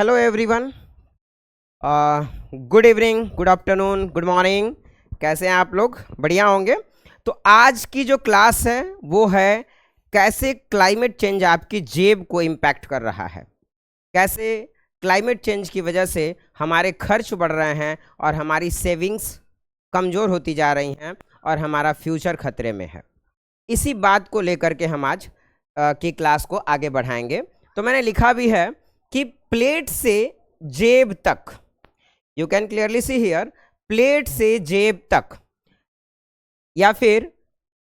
Hello everyone. Good evening, good afternoon, good morning. कैसे हैं आप लोग? बढ़िया होंगे। तो आज की जो क्लास है वो है कैसे क्लाइमेट चेंज आपकी जेब को इम्पैक्ट कर रहा है, कैसे क्लाइमेट चेंज की वजह से हमारे खर्च बढ़ रहे हैं और हमारी सेविंग्स कमज़ोर होती जा रही हैं और हमारा फ्यूचर खतरे में है। इसी बात को लेकर के हम आज की क्लास को आगे बढ़ाएंगे। तो मैंने लिखा भी है कि प्लेट से जेब तक, you can clearly see here, plate से जेब तक या फिर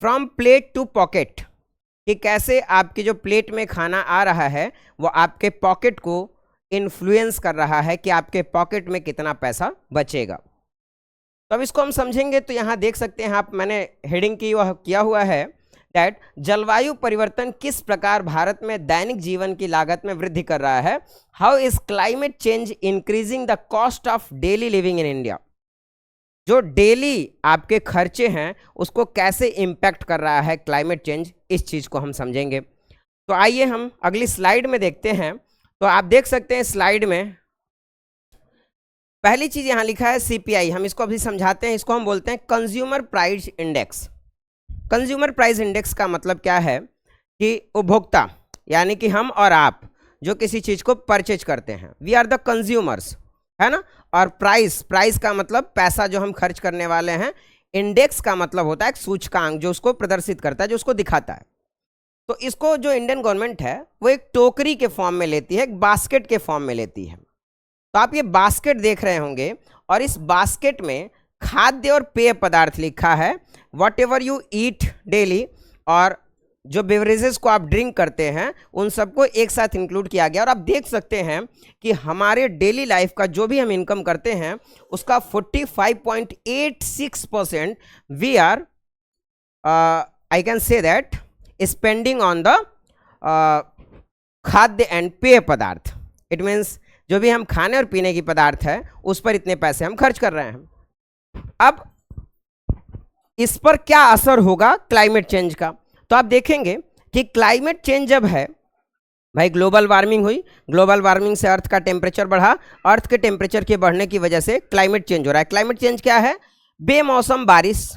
फ्रॉम प्लेट टू पॉकेट, कि कैसे आपकी जो प्लेट में खाना आ रहा है वो आपके पॉकेट को इन्फ्लुएंस कर रहा है कि आपके पॉकेट में कितना पैसा बचेगा। तो अब इसको हम समझेंगे तो यहाँ देख सकते हैं आप, मैंने हेडिंग किया हुआ है दैट जलवायु परिवर्तन किस प्रकार भारत में दैनिक जीवन की लागत में वृद्धि कर रहा है। How is climate change increasing the cost of daily living in India. जो डेली आपके खर्चे हैं उसको कैसे इम्पैक्ट कर रहा है क्लाइमेट चेंज, इस चीज़ को हम समझेंगे। तो आइए हम अगली स्लाइड में देखते हैं। तो आप देख सकते हैं स्लाइड में पहली चीज़ यहाँ लिखा है सीपीआई। हम इसको अभी समझाते हैं। इसको हम बोलते हैं consumer price index. Consumer price index का मतलब क्या है कि उपभोक्ता यानी कि हम और आप जो किसी चीज़ को परचेज करते हैं, वी आर द कंज्यूमर्स, है ना। और प्राइस का मतलब पैसा जो हम खर्च करने वाले हैं। इंडेक्स का मतलब होता है एक सूचकांक जो उसको प्रदर्शित करता है, जो उसको दिखाता है। तो इसको जो इंडियन गवर्नमेंट है वो एक टोकरी के फॉर्म में लेती है, एक बास्केट के फॉर्म में लेती है। तो आप ये बास्केट देख रहे होंगे और इस बास्केट में खाद्य और पेय पदार्थ लिखा है, what ever you eat daily, और जो बेवरेजेस को आप ड्रिंक करते हैं उन सबको एक साथ इंक्लूड किया गया। और आप देख सकते हैं कि हमारे डेली लाइफ का जो भी हम इनकम करते हैं उसका 45.86% we are, I can say that, spending on the खाद्य एंड पेय पदार्थ। इट मीन्स जो भी हम खाने और पीने की पदार्थ है उस पर इतने पैसे हम खर्च कर रहे हैं। अब इस पर क्या असर होगा क्लाइमेट चेंज का, तो आप देखेंगे कि क्लाइमेट चेंज जब है भाई, ग्लोबल वार्मिंग हुई, ग्लोबल वार्मिंग से अर्थ का टेम्परेचर बढ़ा, अर्थ के टेम्परेचर के बढ़ने की वजह से क्लाइमेट चेंज हो रहा है। क्लाइमेट चेंज क्या है? बेमौसम बारिश,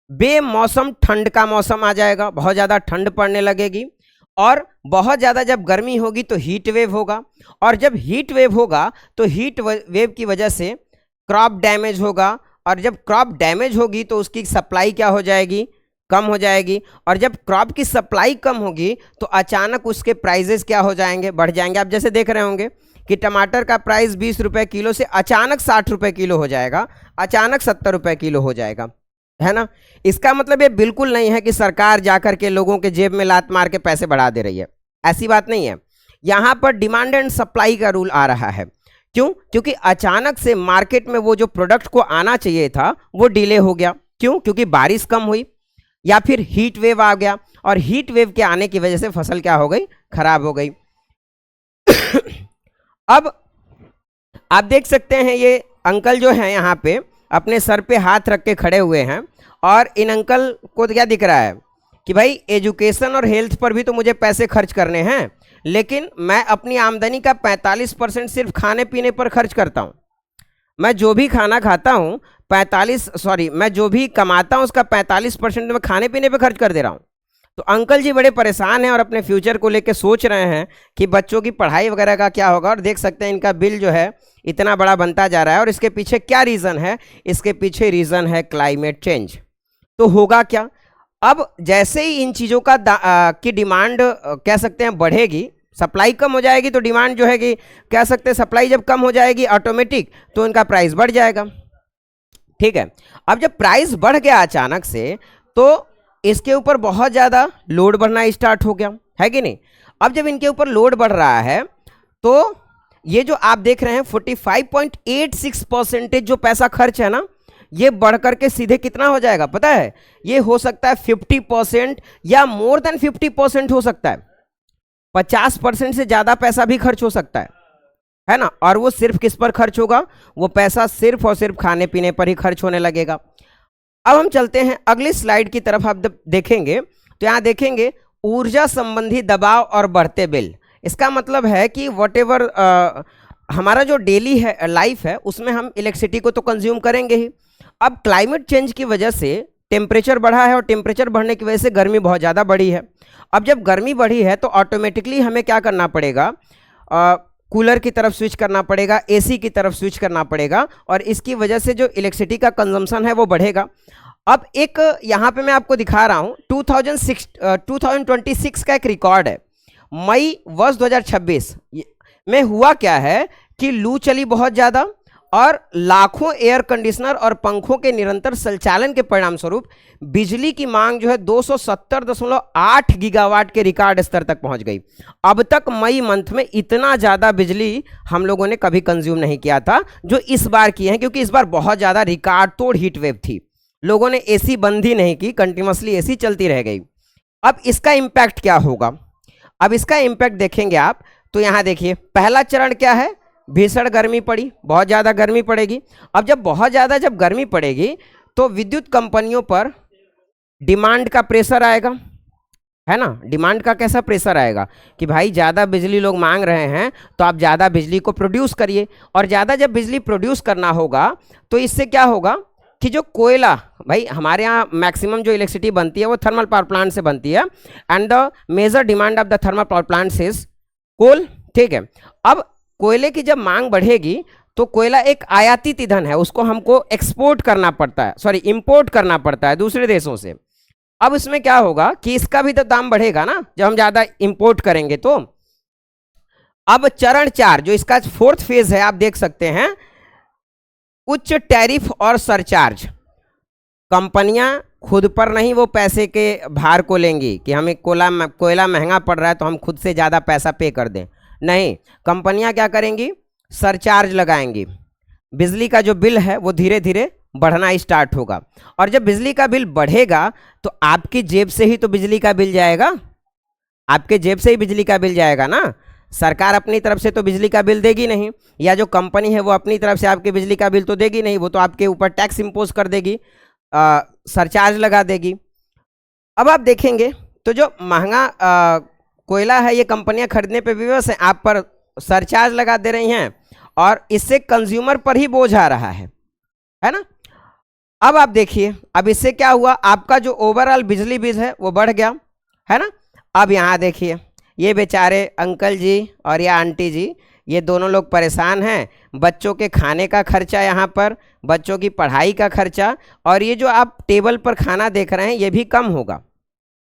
बेमौसम ठंड का मौसम आ जाएगा, बहुत ज़्यादा ठंड पड़ने लगेगी, और बहुत ज़्यादा जब गर्मी होगी तो हीट वेव होगा, और जब हीट वेव होगा तो हीट वेव की वजह से क्रॉप डैमेज होगा, और जब क्रॉप डैमेज होगी तो उसकी सप्लाई क्या हो जाएगी? कम हो जाएगी, और जब क्रॉप की सप्लाई कम होगी तो अचानक उसके प्राइजेस क्या हो जाएंगे? बढ़ जाएंगे। आप जैसे देख रहे होंगे कि टमाटर का प्राइस 20 रुपये किलो से अचानक 60 रुपये किलो हो जाएगा, अचानक 70 रुपये किलो हो जाएगा, है ना। इसका मतलब ये बिल्कुल नहीं है कि सरकार जाकर के लोगों के जेब में लात मार के पैसे बढ़ा दे रही है, ऐसी बात नहीं है। यहाँ पर डिमांड एंड सप्लाई का रूल आ रहा है। क्यों? क्योंकि अचानक से मार्केट में वो जो प्रोडक्ट को आना चाहिए था वो डिले हो गया। क्यों? क्योंकि बारिश कम हुई या फिर हीट वेव आ गया, और हीट वेव के आने की वजह से फसल क्या हो गई? खराब हो गई। अब आप देख सकते हैं ये अंकल जो हैं यहाँ पे अपने सर पे हाथ रख के खड़े हुए हैं, और इन अंकल को क्या दिख रहा है कि भाई एजुकेशन और हेल्थ पर भी तो मुझे पैसे खर्च करने हैं, लेकिन मैं अपनी आमदनी का 45% सिर्फ खाने पीने पर खर्च करता हूँ। मैं जो भी खाना खाता हूँ मैं जो भी कमाता हूँ उसका 45% मैं खाने पीने पे खर्च कर दे रहा हूँ। तो अंकल जी बड़े परेशान हैं और अपने फ्यूचर को लेके सोच रहे हैं कि बच्चों की पढ़ाई वगैरह का क्या होगा। और देख सकते हैं इनका बिल जो है इतना बड़ा बनता जा रहा है, और इसके पीछे क्या रीज़न है? इसके पीछे रीज़न है क्लाइमेट चेंज। तो होगा क्या? अब जैसे ही इन चीज़ों की डिमांड कह सकते हैं बढ़ेगी, सप्लाई कम हो जाएगी, तो डिमांड जो है कि कह सकते हैं सप्लाई जब कम हो जाएगी ऑटोमेटिक, तो इनका प्राइस बढ़ जाएगा। ठीक है। अब जब प्राइस बढ़ गया अचानक से तो इसके ऊपर बहुत ज़्यादा लोड बढ़ना स्टार्ट हो गया, है कि नहीं। अब जब इनके ऊपर लोड बढ़ रहा है तो ये जो आप देख रहे हैं 45.86% जो पैसा खर्च है ना, ये बढ़ करके सीधे कितना हो जाएगा पता है? ये हो सकता है 50% या मोर देन 50% हो सकता है। 50% से ज़्यादा पैसा भी खर्च हो सकता है ना। और वो सिर्फ किस पर खर्च होगा? वो पैसा सिर्फ और सिर्फ खाने पीने पर ही खर्च होने लगेगा। अब हम चलते हैं अगली स्लाइड की तरफ। आप देखेंगे तो यहाँ देखेंगे ऊर्जा संबंधी दबाव और बढ़ते बिल। इसका मतलब है कि वॉट एवर हमारा जो डेली है लाइफ है उसमें हम इलेक्ट्रिसिटी को तो कंज्यूम करेंगे ही। अब क्लाइमेट चेंज की वजह से टेम्परेचर बढ़ा है और टेम्परेचर बढ़ने की वजह से गर्मी बहुत ज़्यादा बढ़ी है। अब जब गर्मी बढ़ी है तो ऑटोमेटिकली हमें क्या करना पड़ेगा, कूलर की तरफ स्विच करना पड़ेगा, एसी की तरफ स्विच करना पड़ेगा, और इसकी वजह से जो इलेक्ट्रिसिटी का कंजम्पशन है वो बढ़ेगा। अब एक यहाँ पे मैं आपको दिखा रहा हूँ 2026 का एक रिकॉर्ड है। मई वर्ष 2026 में हुआ क्या है कि लू चली बहुत ज़्यादा और लाखों एयर कंडीशनर और पंखों के निरंतर संचालन के परिणाम स्वरूप बिजली की मांग जो है 270.8 गीगावाट के रिकॉर्ड स्तर तक पहुंच गई। अब तक मई मंथ में इतना ज़्यादा बिजली हम लोगों ने कभी कंज्यूम नहीं किया था जो इस बार किए हैं, क्योंकि इस बार बहुत ज़्यादा रिकॉर्ड तोड़ हीट वेव थी। लोगों ने एसी बंद ही नहीं की, कंटिन्यूसली एसी चलती रह गई। अब इसका इम्पैक्ट क्या होगा, अब इसका इम्पैक्ट देखेंगे आप तो यहाँ देखिए पहला चरण क्या है, भीषण गर्मी पड़ी, बहुत ज़्यादा गर्मी पड़ेगी। अब जब बहुत ज़्यादा जब गर्मी पड़ेगी तो विद्युत कंपनियों पर डिमांड का प्रेशर आएगा, है ना। डिमांड का कैसा प्रेशर आएगा कि भाई ज़्यादा बिजली लोग मांग रहे हैं तो आप ज़्यादा बिजली को प्रोड्यूस करिए, और ज़्यादा जब बिजली प्रोड्यूस करना होगा तो इससे क्या होगा कि जो कोयला, भाई हमारे यहाँ मैक्सिमम जो इलेक्ट्रिसिटी बनती है वो थर्मल पावर प्लांट से बनती है, and the major demand of the thermal power plant is coal, ठीक है। अब कोयले की जब मांग बढ़ेगी तो कोयला एक आयातित ईंधन है, उसको हमको एक्सपोर्ट करना पड़ता है, सॉरी इंपोर्ट करना पड़ता है दूसरे देशों से। अब इसमें क्या होगा कि इसका भी तो दाम बढ़ेगा ना जब हम ज़्यादा इंपोर्ट करेंगे तो। अब चरण 4 जो इसका 4th फेज है, आप देख सकते हैं उच्च टैरिफ और सरचार्ज। कंपनियां खुद पर नहीं वो पैसे के भार को लेंगी कि हमें कोयला महंगा पड़ रहा है तो हम खुद से ज़्यादा पैसा पे कर दें, नहीं, कंपनियां क्या करेंगी, सरचार्ज लगाएंगी। बिजली का जो बिल है वो धीरे धीरे बढ़ना स्टार्ट होगा, और जब बिजली का बिल बढ़ेगा तो आपकी जेब से ही तो बिजली का बिल जाएगा, आपके जेब से ही बिजली का बिल जाएगा ना। सरकार अपनी तरफ से तो बिजली का बिल देगी नहीं, या जो कंपनी है वो अपनी तरफ से आपके बिजली का बिल तो देगी नहीं, वो तो आपके ऊपर टैक्स इंपोज कर देगी, सरचार्ज लगा देगी। अब आप देखेंगे तो जो महंगा कोयला है ये कंपनियां खरीदने पे विवश हैं, आप पर सरचार्ज लगा दे रही हैं, और इससे कंज्यूमर पर ही बोझ आ रहा है ना। अब आप देखिए, अब इससे क्या हुआ, आपका जो ओवरऑल बिजली बिल है वो बढ़ गया, है ना। अब यहाँ देखिए ये बेचारे अंकल जी और या आंटी जी, ये दोनों लोग परेशान हैं। बच्चों के खाने का खर्चा, यहाँ पर बच्चों की पढ़ाई का खर्चा, और ये जो आप टेबल पर खाना देख रहे हैं ये भी कम होगा,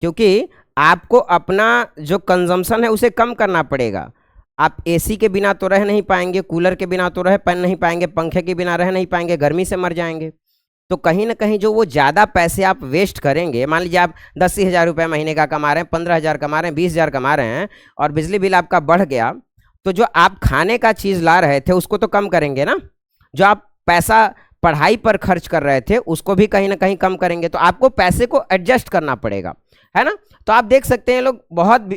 क्योंकि आपको अपना जो कंजम्पशन है उसे कम करना पड़ेगा। आप एसी के बिना तो रह नहीं पाएंगे, कूलर के बिना तो रह नहीं पाएंगे, पंखे के बिना रह नहीं पाएंगे, गर्मी से मर जाएंगे। तो कहीं ना कहीं जो वो ज़्यादा पैसे आप वेस्ट करेंगे, मान लीजिए आप 10,000 रुपये महीने का कमा रहे हैं, 15,000 कमा रहे हैं, 20,000 कमा रहे हैं, और बिजली बिल आपका बढ़ गया, तो जो आप खाने का चीज़ ला रहे थे उसको तो कम करेंगे ना। जो आप पैसा पढ़ाई पर खर्च कर रहे थे उसको भी कहीं ना कहीं कम करेंगे, तो आपको पैसे को एडजस्ट करना पड़ेगा, है ना। तो आप देख सकते हैं लोग बहुत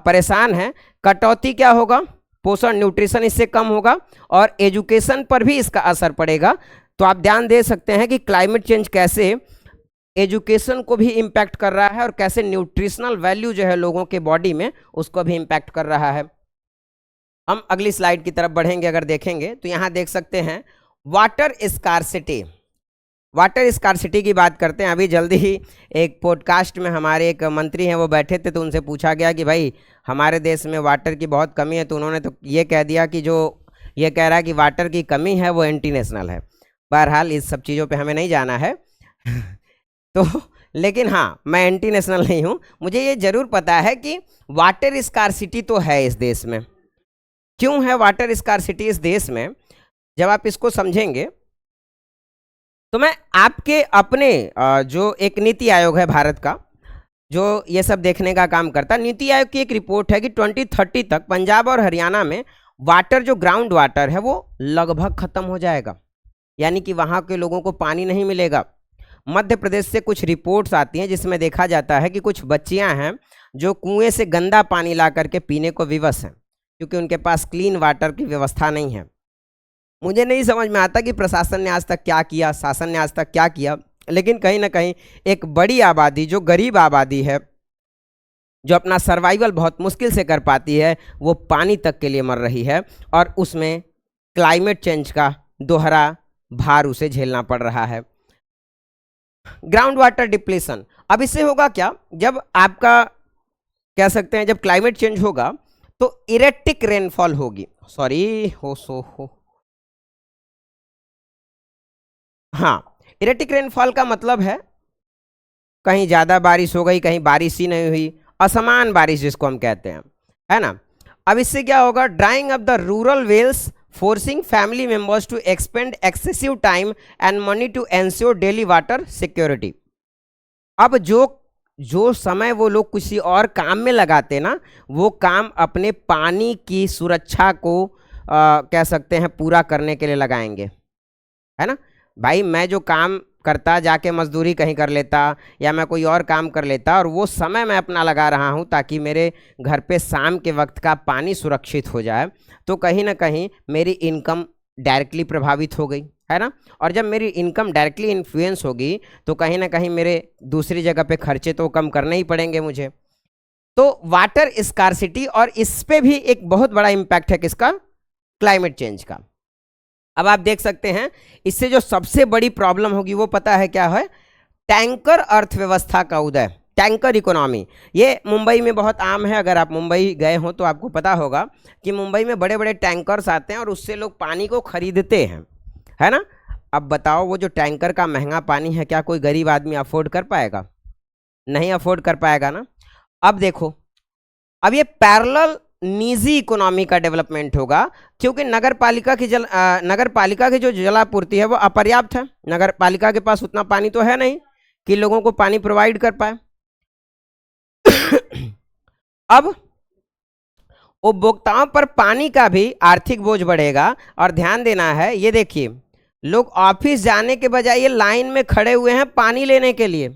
परेशान हैं। कटौती क्या होगा, पोषण न्यूट्रिशन इससे कम होगा, और एजुकेशन पर भी इसका असर पड़ेगा। तो आप ध्यान दे सकते हैं कि क्लाइमेट चेंज कैसे एजुकेशन को भी इम्पैक्ट कर रहा है, और कैसे न्यूट्रिशनल वैल्यू जो है लोगों के बॉडी में उसको भी इम्पैक्ट कर रहा है। हम अगली स्लाइड की तरफ बढ़ेंगे, अगर देखेंगे तो यहाँ देख सकते हैं वाटर स्कार्सिटी। वाटर स्कार्सिटी की बात करते हैं। अभी जल्दी ही एक पॉडकास्ट में हमारे एक मंत्री हैं वो बैठे थे, तो उनसे पूछा गया कि भाई हमारे देश में वाटर की बहुत कमी है, तो उन्होंने तो ये कह दिया कि जो ये कह रहा है कि वाटर की कमी है वो एंटी नेशनल है। बहरहाल इस सब चीज़ों पे हमें नहीं जाना है तो लेकिन हाँ, मैं एंटी नेशनल नहीं हूँ। मुझे ये ज़रूर पता है कि वाटर स्कार्सिटी तो है इस देश में। क्यों है वाटर स्कार्सिटी इस देश में, जब आप इसको समझेंगे तो मैं आपके अपने जो एक नीति आयोग है भारत का, जो ये सब देखने का काम करता है, नीति आयोग की एक रिपोर्ट है कि 2030 तक पंजाब और हरियाणा में वाटर, जो ग्राउंड वाटर है, वो लगभग ख़त्म हो जाएगा, यानी कि वहाँ के लोगों को पानी नहीं मिलेगा। मध्य प्रदेश से कुछ रिपोर्ट्स आती हैं जिसमें देखा जाता है कि कुछ बच्चियाँ हैं जो कुएं से गंदा पानी ला करके पीने को विवश हैं, क्योंकि उनके पास क्लीन वाटर की व्यवस्था नहीं है। मुझे नहीं समझ में आता कि प्रशासन ने आज तक क्या किया, शासन ने आज तक क्या किया, लेकिन कहीं ना कहीं एक बड़ी आबादी, जो गरीब आबादी है, जो अपना सर्वाइवल बहुत मुश्किल से कर पाती है, वो पानी तक के लिए मर रही है, और उसमें क्लाइमेट चेंज का दोहरा भार उसे झेलना पड़ रहा है। ग्राउंड वाटर डिप्लीशन, अब इससे होगा क्या, जब आपका कह सकते हैं जब क्लाइमेट चेंज होगा तो इरेक्टिक रेनफॉल होगी, हाँ, इरेक्टिक रेनफॉल का मतलब है कहीं ज़्यादा बारिश हो गई, कहीं बारिश ही नहीं हुई, असमान बारिश जिसको हम कहते हैं, है ना। अब इससे क्या होगा, drawing up the rural wells forcing family members to expend excessive time and money to ensure daily water security. अब जो समय वो लोग किसी और काम में लगाते ना, वो काम अपने पानी की सुरक्षा को कह सकते हैं पूरा करने के लिए लगाएंगे, है ना। भाई मैं जो काम करता, जाके मजदूरी कहीं कर लेता या मैं कोई और काम कर लेता, और वो समय मैं अपना लगा रहा हूँ ताकि मेरे घर पे शाम के वक्त का पानी सुरक्षित हो जाए, तो कहीं ना कहीं मेरी इनकम डायरेक्टली प्रभावित हो गई, है ना। और जब मेरी इनकम डायरेक्टली इन्फ्लुएंस होगी तो कहीं ना कहीं मेरे दूसरी जगह पे खर्चे तो कम करने ही पड़ेंगे मुझे। तो वाटर स्कार्सिटी, और इस पे भी एक बहुत बड़ा इम्पैक्ट है किसका, क्लाइमेट चेंज का। अब आप देख सकते हैं इससे जो सबसे बड़ी प्रॉब्लम होगी वो पता है क्या है, टैंकर अर्थव्यवस्था का उदय, टैंकर इकोनॉमी। ये मुंबई में बहुत आम है, अगर आप मुंबई गए हो तो आपको पता होगा कि मुंबई में बड़े बड़े टैंकर्स आते हैं और उससे लोग पानी को खरीदते हैं, है ना। अब बताओ वो जो टैंकर का महंगा पानी है, क्या कोई गरीब आदमी अफोर्ड कर पाएगा, नहीं अफोर्ड कर पाएगा ना। अब देखो, अब ये पैरेलल निजी इकोनॉमी का डेवलपमेंट होगा, क्योंकि नगर पालिका की जो जलापूर्ति है वो अपर्याप्त है, नगर पालिका के पास उतना पानी तो है नहीं कि लोगों को पानी प्रोवाइड कर पाए। अब उपभोक्ताओं पर पानी का भी आर्थिक बोझ बढ़ेगा, और ध्यान देना है, ये देखिए लोग ऑफिस जाने के बजाय ये लाइन में खड़े हुए हैं पानी लेने के लिए।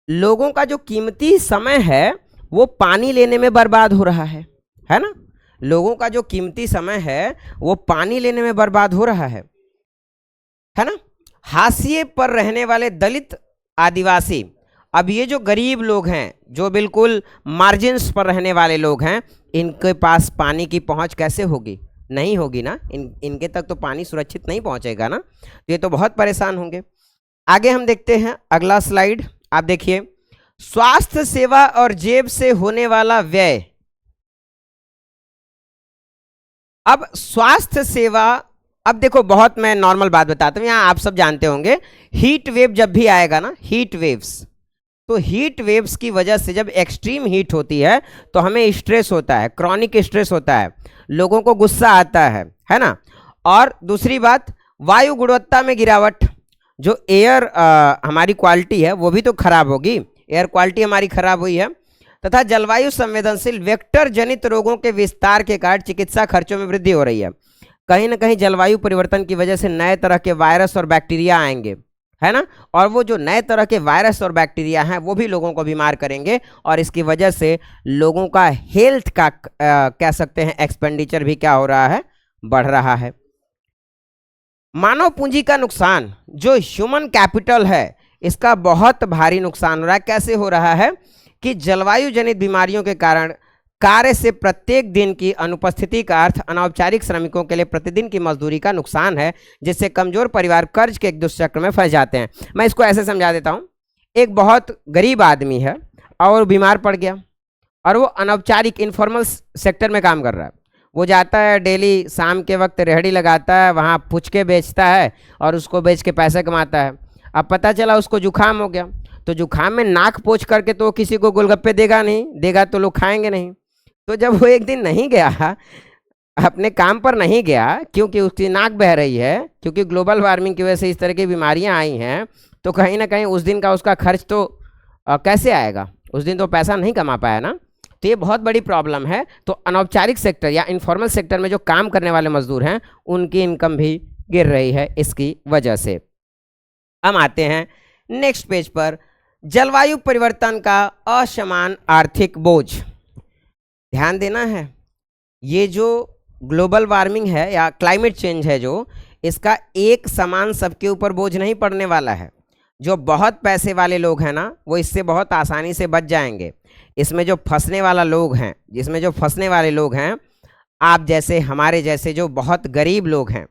लोगों का जो कीमती समय है वो पानी लेने में बर्बाद हो रहा है ना। लोगों का जो कीमती समय है वो पानी लेने में बर्बाद हो रहा है ना। हाशिए पर रहने वाले दलित, आदिवासी, अब ये जो गरीब लोग हैं, जो बिल्कुल मार्जिन्स पर रहने वाले लोग हैं, इनके पास पानी की पहुंच कैसे होगी, नहीं होगी ना। इनके तक तो पानी सुरक्षित नहीं पहुंचेगा ना, तो ये तो बहुत परेशान होंगे। आगे हम देखते हैं अगला स्लाइड, आप देखिए, स्वास्थ्य सेवा और जेब से होने वाला व्यय। अब स्वास्थ्य सेवा, अब देखो बहुत मैं नॉर्मल बात बताता हूं, यहां आप सब जानते होंगे हीट वेव जब भी आएगा ना, हीट वेव्स, तो हीट वेव्स की वजह से जब एक्सट्रीम हीट होती है तो हमें स्ट्रेस होता है, क्रॉनिक स्ट्रेस होता है, लोगों को गुस्सा आता है ना। और दूसरी बात, वायु गुणवत्ता में गिरावट, जो एयर हमारी क्वालिटी है वो भी तो खराब होगी, एयर क्वालिटी हमारी खराब हुई है, तथा जलवायु संवेदनशील वेक्टर जनित रोगों के विस्तार के कारण चिकित्सा खर्चों में वृद्धि हो रही है। कहीं ना कहीं जलवायु परिवर्तन की वजह से नए तरह के वायरस और बैक्टीरिया आएंगे, है ना, और वो जो नए तरह के वायरस और बैक्टीरिया हैं वो भी लोगों को बीमार करेंगे, और इसकी वजह से लोगों का हेल्थ का कह सकते हैं एक्सपेंडिचर भी क्या हो रहा है, बढ़ रहा है। मानव पूंजी का नुकसान, जो ह्यूमन कैपिटल है, इसका बहुत भारी नुकसान हो रहा है। कैसे हो रहा है कि जलवायु जनित बीमारियों के कारण कार्य से प्रत्येक दिन की अनुपस्थिति का अर्थ अनौपचारिक श्रमिकों के लिए प्रतिदिन की मजदूरी का नुकसान है, जिससे कमजोर परिवार कर्ज के एक दुष्चक्र में फंस जाते हैं। मैं इसको ऐसे समझा देता हूँ, एक बहुत गरीब आदमी है और बीमार पड़ गया, और वो अनौपचारिक इनफॉर्मल सेक्टर में काम कर रहा है। वो जाता है डेली शाम के वक्त रेहड़ी लगाता है, वहाँ पुचके बेचता है और उसको बेच के पैसे कमाता है। अब पता चला उसको जुकाम हो गया, तो जुकाम में नाक पोंछ करके तो किसी को गोलगप्पे देगा नहीं, देगा तो लोग खाएंगे नहीं। तो जब वो एक दिन नहीं गया, अपने काम पर नहीं गया, क्योंकि उसकी नाक बह रही है, क्योंकि ग्लोबल वार्मिंग की वजह से इस तरह की बीमारियां आई हैं, तो कहीं ना कहीं उस दिन का उसका खर्च तो कैसे आएगा, उस दिन तो पैसा नहीं कमा पाया ना। तो ये बहुत बड़ी प्रॉब्लम है। तो अनौपचारिक सेक्टर या इनफॉर्मल सेक्टर में जो काम करने वाले मजदूर हैं उनकी इनकम भी गिर रही है इसकी वजह से। हम आते हैं नेक्स्ट पेज पर, जलवायु परिवर्तन का असमान आर्थिक बोझ। ध्यान देना है, ये जो ग्लोबल वार्मिंग है या क्लाइमेट चेंज है, जो इसका एक समान सबके ऊपर बोझ नहीं पड़ने वाला है। जो बहुत पैसे वाले लोग हैं ना, वो इससे बहुत आसानी से बच जाएंगे। इसमें जो फंसने वाले लोग हैं, आप जैसे हमारे जैसे जो बहुत गरीब लोग हैं,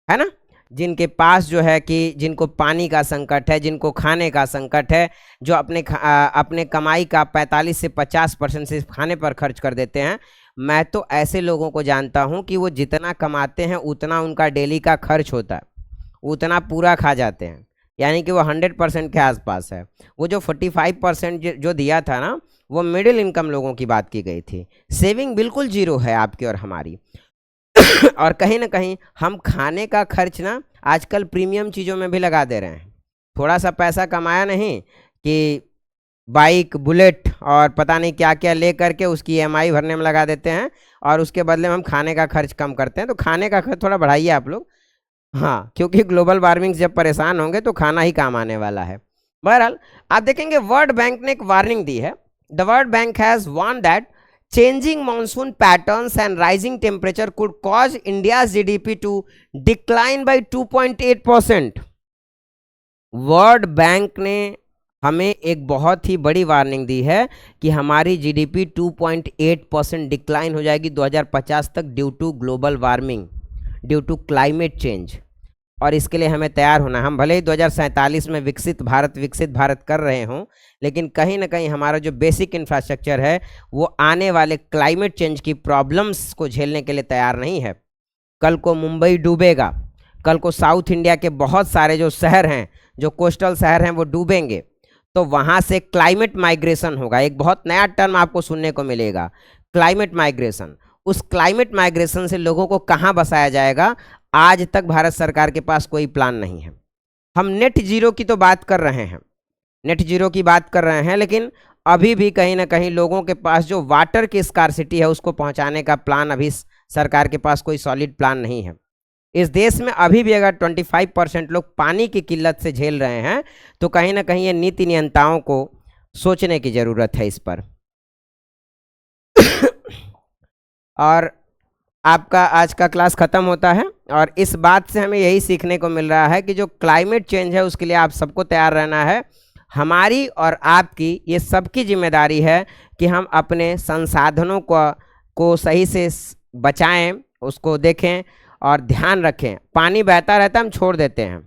है ना, जिनके पास जो है कि जिनको पानी का संकट है, जिनको खाने का संकट है, जो अपने कमाई का 45 से 50% सिर्फ खाने पर खर्च कर देते हैं। मैं तो ऐसे लोगों को जानता हूं कि वो जितना कमाते हैं उतना उनका डेली का खर्च होता है, उतना पूरा खा जाते हैं, यानी कि वो 100% के आसपास है। वो जो 45% जो दिया था ना, वो मिडिल इनकम लोगों की बात की गई थी। सेविंग बिल्कुल जीरो है आपकी और हमारी। और कहीं ना कहीं हम खाने का खर्च ना आजकल प्रीमियम चीज़ों में भी लगा दे रहे हैं। थोड़ा सा पैसा कमाया नहीं कि बाइक, बुलेट और पता नहीं क्या क्या ले करके उसकी ईएमआई भरने में लगा देते हैं, और उसके बदले में हम खाने का खर्च कम करते हैं। तो खाने का खर्च थोड़ा बढ़ाइए आप लोग, हाँ, क्योंकि ग्लोबल वार्मिंग से जब परेशान होंगे तो खाना ही काम आने वाला है। बहरहाल आप देखेंगे वर्ल्ड बैंक ने एक वार्निंग दी है। The world bank has warn that changing monsoon patterns and rising temperature could cause India's GDP to decline by 2.8%. World bank ने हमें एक बहुत ही बड़ी वार्निंग दी है कि हमारी जीडीपी 2.8% डिक्लाइन हो जाएगी 2050 तक due to global warming, due to climate change. और इसके लिए हमें तैयार होना। हम भले ही 2047 में विकसित भारत कर रहे हों, लेकिन कहीं ना कहीं हमारा जो बेसिक इंफ्रास्ट्रक्चर है वो आने वाले क्लाइमेट चेंज की प्रॉब्लम्स को झेलने के लिए तैयार नहीं है। कल को मुंबई डूबेगा, कल को साउथ इंडिया के बहुत सारे जो शहर हैं, जो कोस्टल शहर हैं, वो डूबेंगे। तो वहाँ से क्लाइमेट माइग्रेशन होगा। एक बहुत नया टर्म आपको सुनने को मिलेगा, क्लाइमेट माइग्रेशन। उस क्लाइमेट माइग्रेशन से लोगों को कहाँ बसाया जाएगा, आज तक भारत सरकार के पास कोई प्लान नहीं है। हम नेट जीरो की तो बात कर रहे हैं, नेट जीरो की बात कर रहे हैं, लेकिन अभी भी कहीं ना कहीं लोगों के पास जो वाटर की स्कार्सिटी है उसको पहुंचाने का प्लान अभी सरकार के पास कोई सॉलिड प्लान नहीं है। इस देश में अभी भी अगर 25% लोग पानी की किल्लत से झेल रहे हैं तो कहीं ना कहीं ये नीति नियंताओं को सोचने की ज़रूरत है इस पर। और आपका आज का क्लास ख़त्म होता है, और इस बात से हमें यही सीखने को मिल रहा है कि जो क्लाइमेट चेंज है उसके लिए आप सबको तैयार रहना है। हमारी और आपकी ये सबकी जिम्मेदारी है कि हम अपने संसाधनों को सही से बचाएं, उसको देखें और ध्यान रखें। पानी बहता रहता है, हम छोड़ देते हैं,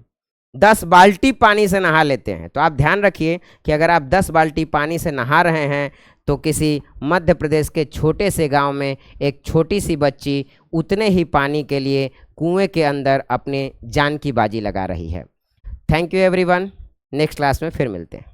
10 बाल्टी पानी से नहा लेते हैं। तो आप ध्यान रखिए कि अगर आप 10 बाल्टी पानी से नहा रहे हैं तो किसी मध्य प्रदेश के छोटे से गांव में एक छोटी सी बच्ची उतने ही पानी के लिए कुएं के अंदर अपने जान की बाजी लगा रही है। Thank you everyone, next class में फिर मिलते हैं।